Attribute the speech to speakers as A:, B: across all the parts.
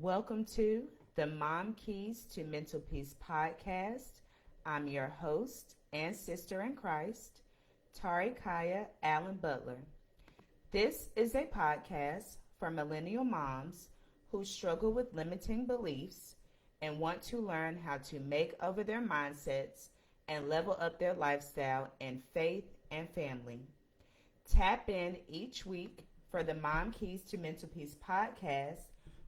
A: Welcome to the Mom Keys to Mental Peace podcast. I'm your host and sister in Christ, Tari Khiya Allen Butler. This is a podcast for millennial moms who struggle with limiting beliefs and want to learn how to make over their mindsets and level up their lifestyle in faith and family. Tap in each week for the Mom Keys to Mental Peace podcast,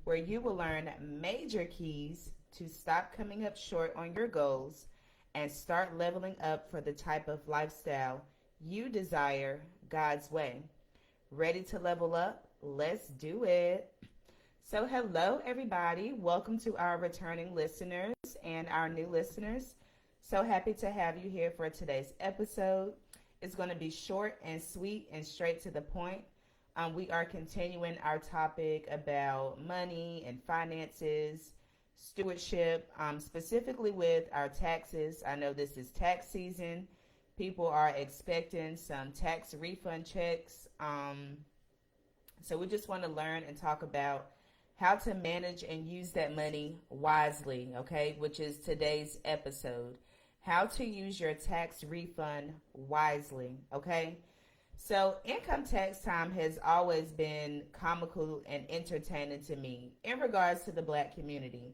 A: where you will learn major keys to stop coming up short on your goals and start leveling up for the type of lifestyle you desire God's way. Ready to level up? Let's do it. So hello everybody. Welcome to our returning listeners and our new listeners. So happy to have you here for today's episode. It's going to be short and sweet and straight to the point. We are continuing our topic about money and finances, stewardship, specifically with our taxes. I know this is tax season. People are expecting some tax refund checks. So we just want to learn and talk about how to manage and use that money wisely, okay, which is today's episode. How to use your tax refund wisely, okay? So income tax time has always been comical and entertaining to me in regards to the Black community.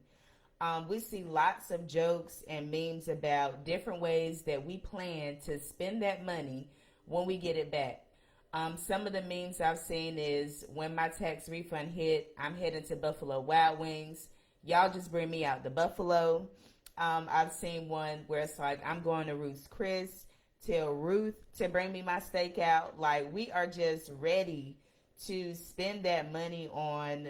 A: We see lots of jokes and memes about different ways that we plan to spend that money when we get it back. Some of the memes I've seen is, when my tax refund hit, I'm heading to Buffalo Wild Wings. Y'all just bring me out the Buffalo. I've seen one where it's like, I'm going to Ruth's Chris. Tell Ruth to bring me my steak out. Like, we are just ready to spend that money on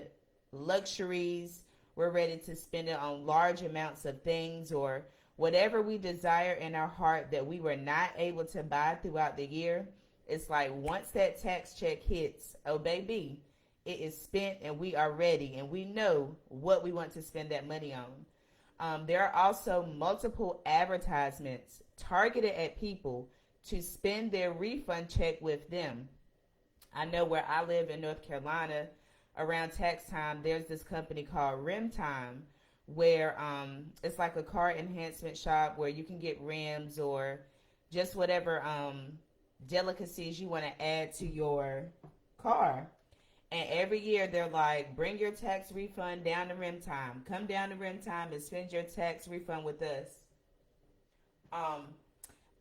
A: luxuries. We're ready to spend it on large amounts of things or whatever we desire in our heart that we were not able to buy throughout the year. It's like, once that tax check hits, oh baby, it is spent and we are ready and we know what we want to spend that money on. There are also multiple advertisements targeted at people to spend their refund check with them. I know where I live in North Carolina, around tax time, there's this company called Rim Time, where it's like a car enhancement shop where you can get rims or just whatever delicacies you want to add to your car. And every year they're like, bring your tax refund down to Rim Time. Come down to Rim Time and spend your tax refund with us.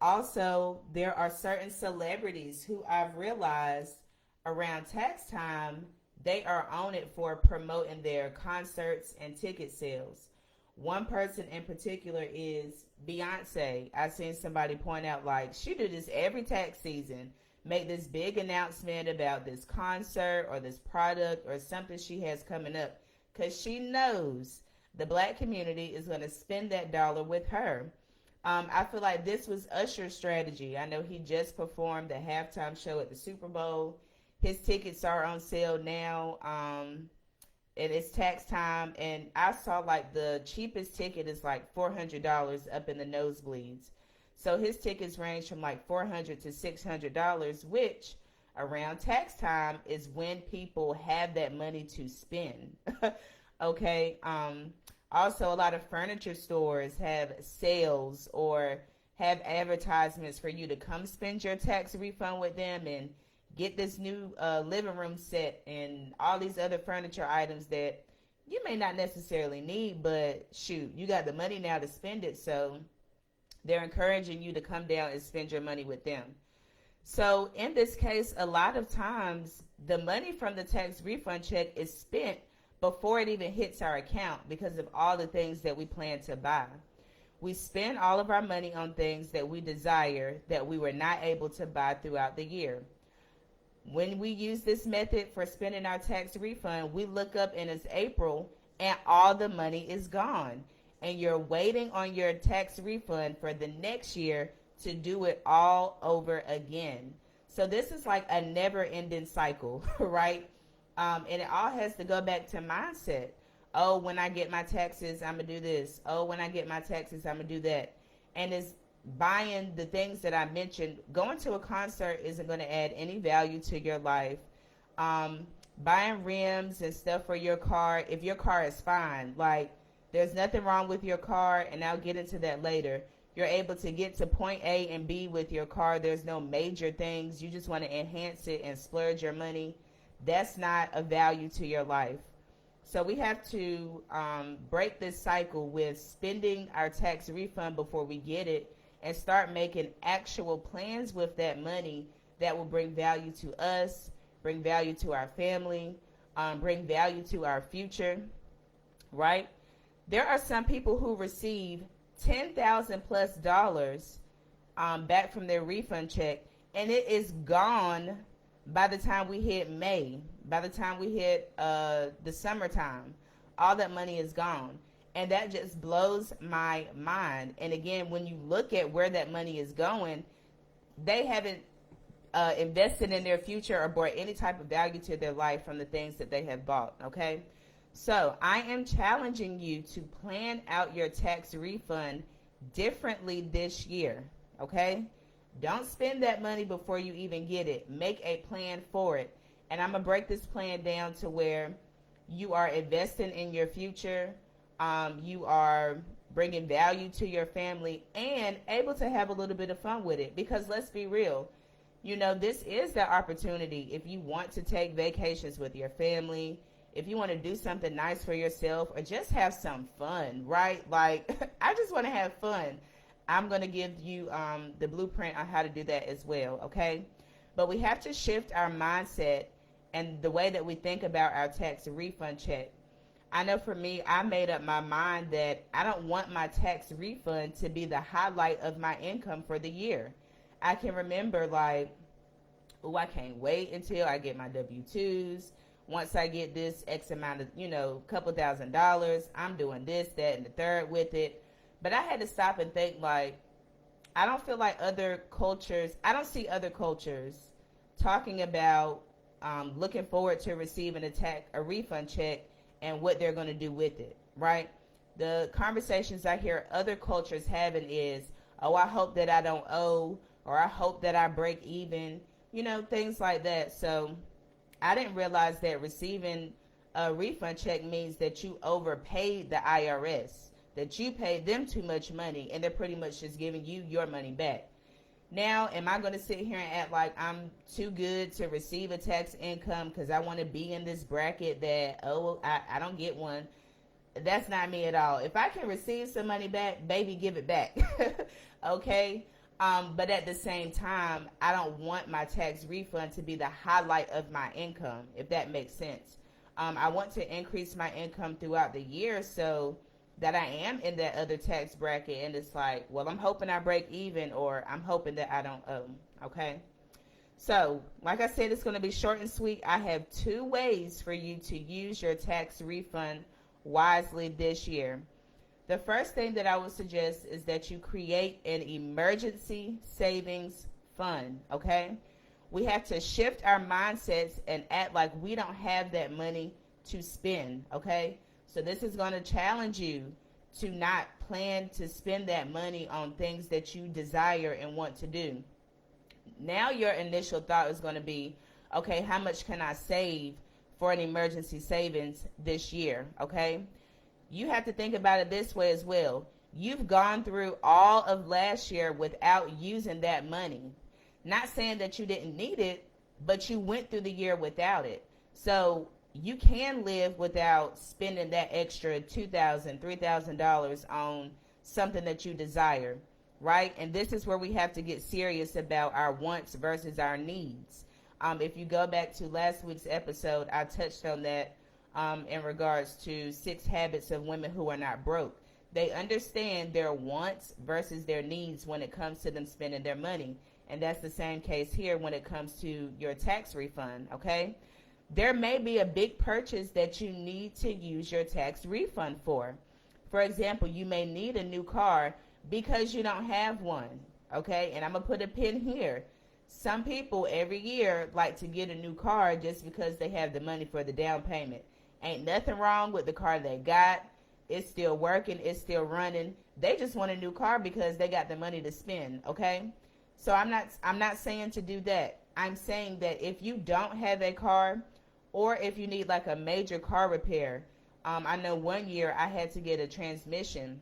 A: Also, there are certain celebrities who I've realized around tax time, they are on it for promoting their concerts and ticket sales. One person in particular is Beyonce. I've seen somebody point out, like, she do this every tax season, make this big announcement about this concert or this product or something she has coming up, because she knows the Black community is going to spend that dollar with her. I feel like this was Usher's strategy. I know he just performed the halftime show at the Super Bowl. His tickets are on sale now, and it's tax time. And I saw like the cheapest ticket is like $400 up in the nosebleeds. So his tickets range from like $400 to $600, which around tax time is when people have that money to spend. Okay. Also, a lot of furniture stores have sales or have advertisements for you to come spend your tax refund with them and get this new living room set and all these other furniture items that you may not necessarily need, but shoot, you got the money now to spend it, so they're encouraging you to come down and spend your money with them. So in this case, a lot of times the money from the tax refund check is spent before it even hits our account because of all the things that we plan to buy. We spend all of our money on things that we desire that we were not able to buy throughout the year. When we use this method for spending our tax refund, we look up and it's April and all the money is gone. And you're waiting on your tax refund for the next year to do it all over again. So this is like a never-ending cycle, right? And it all has to go back to mindset. Oh, when I get my taxes, I'm going to do this. Oh, when I get my taxes, I'm going to do that. And it's buying the things that I mentioned. Going to a concert isn't going to add any value to your life. buying rims and stuff for your car. If your car is fine, like there's nothing wrong with your car, and I'll get into that later. You're able to get to point A and B with your car. There's no major things. You just want to enhance it and splurge your money. That's not a value to your life. So we have to break this cycle with spending our tax refund before we get it and start making actual plans with that money that will bring value to us, bring value to our family, bring value to our future, right? There are some people who receive $10,000+ back from their refund check, and it is gone by the time we hit May. By the time we hit the summertime, all that money is gone. And that just blows my mind. And again, when you look at where that money is going, they haven't invested in their future or brought any type of value to their life from the things that they have bought, okay? So I am challenging you to plan out your tax refund differently this year, okay? Don't spend that money before you even get it. Make a plan for it. And I'm going to break this plan down to where you are investing in your future, you are bringing value to your family, and able to have a little bit of fun with it. Because let's be real, you know, this is the opportunity. If you want to take vacations with your family, if you want to do something nice for yourself, or just have some fun, right? Like, I just want to have fun. I'm going to give you the blueprint on how to do that as well, okay? But we have to shift our mindset and the way that we think about our tax refund check. I know for me, I made up my mind that I don't want my tax refund to be the highlight of my income for the year. I can remember like, oh, I can't wait until I get my W-2s. Once I get this X amount of, you know, couple $1,000s, I'm doing this, that, and the third with it. But I had to stop and think, like, I don't feel like other cultures, I don't see other cultures talking about looking forward to receiving a refund check and what they're going to do with it, right? The conversations I hear other cultures having is, oh, I hope that I don't owe, or I hope that I break even, you know, things like that. So I didn't realize that receiving a refund check means that you overpaid the IRS, that you paid them too much money, and they're pretty much just giving you your money back. Now, am I going to sit here and act like I'm too good to receive a tax income because I want to be in this bracket that, oh, I don't get one? That's not me at all. If I can receive some money back, baby, give it back. Okay? But at the same time, I don't want my tax refund to be the highlight of my income, if that makes sense. I want to increase my income throughout the year so that I am in that other tax bracket, and it's like, well, I'm hoping I break even, or I'm hoping that I don't owe, okay? So, like I said, it's going to be short and sweet. I have 2 ways for you to use your tax refund wisely this year. The first thing that I would suggest is that you create an emergency savings fund, okay? We have to shift our mindsets and act like we don't have that money to spend, okay? So this is going to challenge you to not plan to spend that money on things that you desire and want to do. Now your initial thought is going to be, okay, how much can I save for an emergency savings this year, okay? You have to think about it this way as well. You've gone through all of last year without using that money. Not saying that you didn't need it, but you went through the year without it. So you can live without spending that extra $2,000, $3,000 on something that you desire, right? And this is where we have to get serious about our wants versus our needs. If you go back to last week's episode, I touched on that in regards to 6 habits of women who are not broke. They understand their wants versus their needs when it comes to them spending their money. And that's the same case here when it comes to your tax refund, okay? There may be a big purchase that you need to use your tax refund for. For example, you may need a new car because you don't have one, okay? And I'm going to put a pin here. Some people every year like to get a new car just because they have the money for the down payment. Ain't nothing wrong with the car they got. It's still working. It's still running. They just want a new car because they got the money to spend, okay? So I'm not saying to do that. I'm saying that if you don't have a car, or if you need like a major car repair. I know one year I had to get a transmission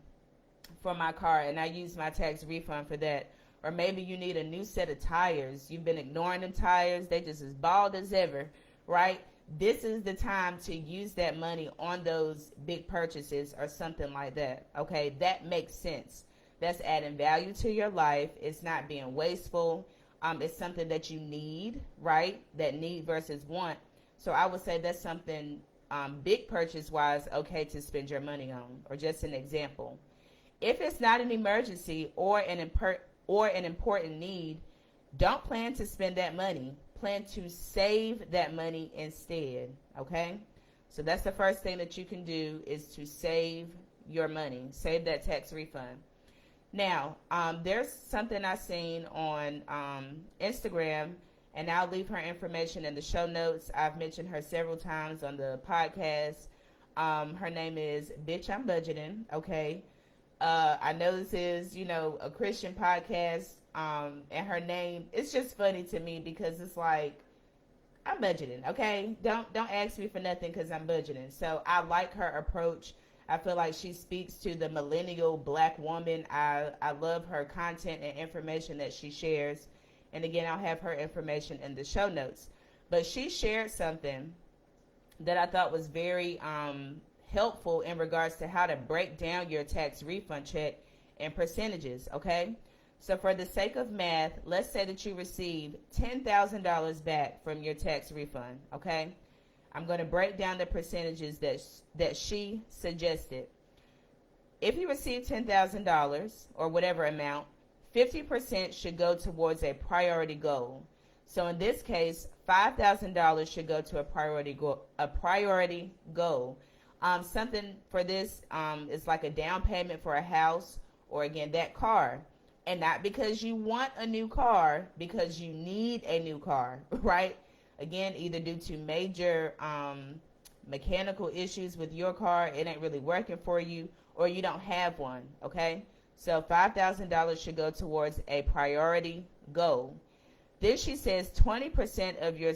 A: for my car, and I used my tax refund for that. Or maybe you need a new set of tires. You've been ignoring them tires. They just as bald as ever, right? This is the time to use that money on those big purchases or something like that. Okay, that makes sense. That's adding value to your life. It's not being wasteful. It's something that you need, right? That need versus want. So I would say that's something big purchase wise, okay, to spend your money on, or just an example. If it's not an emergency or an important need, don't plan to spend that money. Plan to save that money instead, okay? So that's the first thing that you can do, is to save your money. Save that tax refund. Now, there's something I seen on Instagram, and I'll leave her information in the show notes. I've mentioned her several times on the podcast. Her name is Bitch I'm Budgeting, okay? I know this is, a Christian podcast, and her name, it's just funny to me because it's like, I'm budgeting, okay? Don't ask me for nothing because I'm budgeting. So I like her approach. I feel like she speaks to the millennial black woman. I love her content and information that she shares. And again, I'll have her information in the show notes. But she shared something that I thought was very helpful in regards to how to break down your tax refund check in percentages, okay? So for the sake of math, let's say that you receive $10,000 back from your tax refund, okay? I'm going to break down the percentages that she suggested. If you receive $10,000 or whatever amount, 50% should go towards a priority goal. So in this case, $5,000 should go to a priority goal. Something for this is like a down payment for a house, or again, that car. And not because you want a new car, because you need a new car, right? Again, either due to major mechanical issues with your car, it ain't really working for you, or you don't have one, okay? So $5,000 should go towards a priority goal. Then she says 20% of your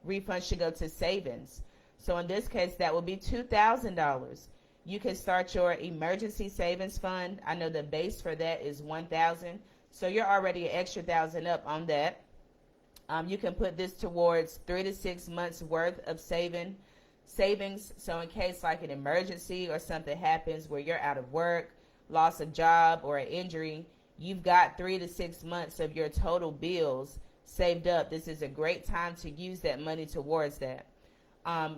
A: refund should go to savings. So in this case, that would be $2,000. You can start your emergency savings fund. I know the base for that is $1,000. So you're already an extra $1,000 up on that. You can put this towards 3 to 6 months worth of savings. So in case like an emergency or something happens where you're out of work, loss of job, or an injury, you've got 3 to 6 months of your total bills saved up. This is a great time to use that money towards that.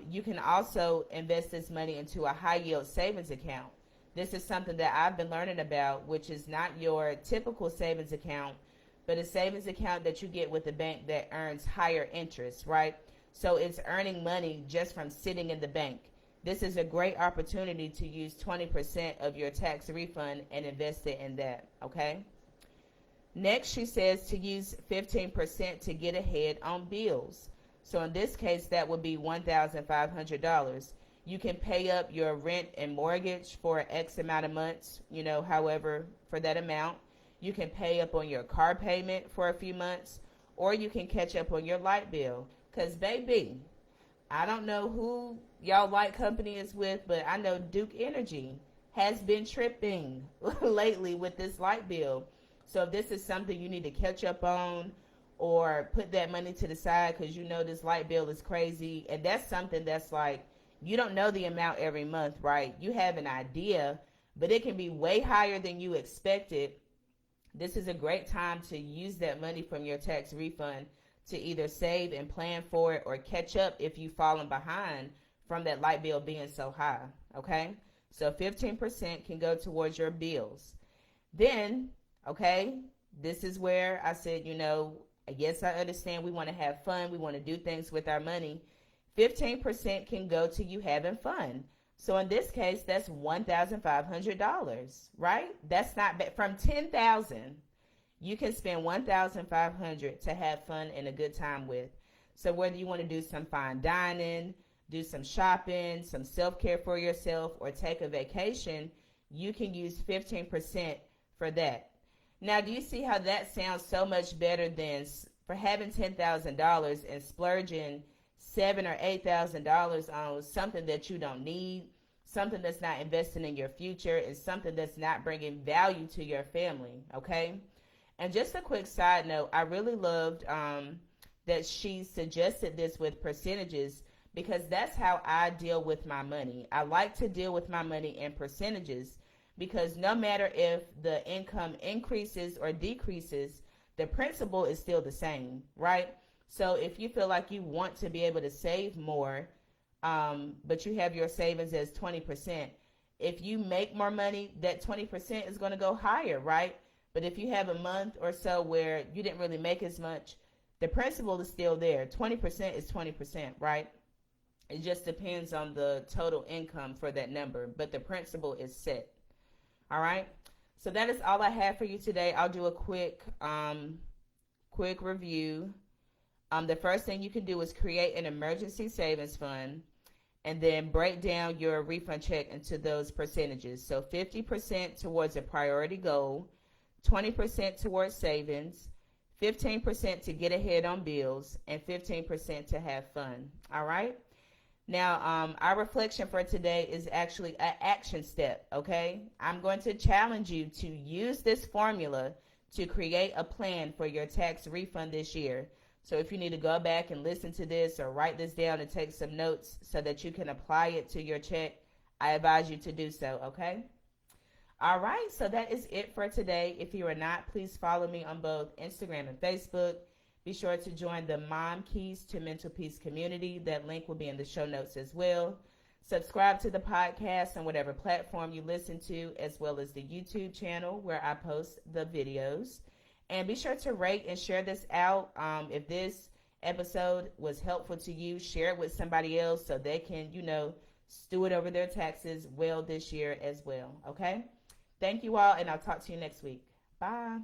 A: You can also invest this money into a high yield savings account. This is something that I've been learning about, which is not your typical savings account, but a savings account that you get with a bank that earns higher interest, right? So it's earning money just from sitting in the bank. This is a great opportunity to use 20% of your tax refund and invest it in that, okay? Next, she says to use 15% to get ahead on bills. So in this case, that would be $1,500. You can pay up your rent and mortgage for X amount of months, however, for that amount. You can pay up on your car payment for a few months, or you can catch up on your light bill. Because, baby, I don't know who y'all light company is with, but I know Duke Energy has been tripping lately with this light bill. So if this is something you need to catch up on, or put that money to the side because this light bill is crazy, and that's something that's like, you don't know the amount every month, right? You have an idea, but it can be way higher than you expected. This is a great time to use that money from your tax refund to either save and plan for it, or catch up if you've fallen behind from that light bill being so high, okay? So 15% can go towards your bills. Then, okay, this is where I said, yes, I understand we want to have fun. We want to do things with our money. 15% can go to you having fun. So in this case, that's $1,500, right? That's not bad. From $10,000, you can spend $1,500 to have fun and a good time with. So whether you want to do some fine dining, do some shopping, some self-care for yourself, or take a vacation, you can use 15% for that. Now, do you see how that sounds so much better than for having $10,000 and splurging $7,000 or $8,000 on something that you don't need, something that's not investing in your future, and something that's not bringing value to your family. Okay. And just a quick side note, I really loved that she suggested this with percentages, because that's how I deal with my money. I like to deal with my money in percentages, because no matter if the income increases or decreases, the principle is still the same, right? So if you feel like you want to be able to save more, but you have your savings as 20%, if you make more money, that 20% is going to go higher, right? But if you have a month or so where you didn't really make as much, the principle is still there. 20% is 20%, right? It just depends on the total income for that number, but the principle is set. All right. So that is all I have for you today. I'll do a quick review. The first thing you can do is create an emergency savings fund, and then break down your refund check into those percentages. So 50% towards a priority goal, 20% towards savings, 15% to get ahead on bills, and 15% to have fun. All right. Now, our reflection for today is actually an action step, okay? I'm going to challenge you to use this formula to create a plan for your tax refund this year. So if you need to go back and listen to this or write this down and take some notes so that you can apply it to your check, I advise you to do so, okay? All right, so that is it for today. If you are not, please follow me on both Instagram and Facebook. Be sure to join the Mom Keys to Mental Peace community. That link will be in the show notes as well. Subscribe to the podcast on whatever platform you listen to, as well as the YouTube channel where I post the videos. And be sure to rate and share this out. If this episode was helpful to you, share it with somebody else so they can, steward over their taxes well this year as well. Okay? Thank you all, and I'll talk to you next week. Bye.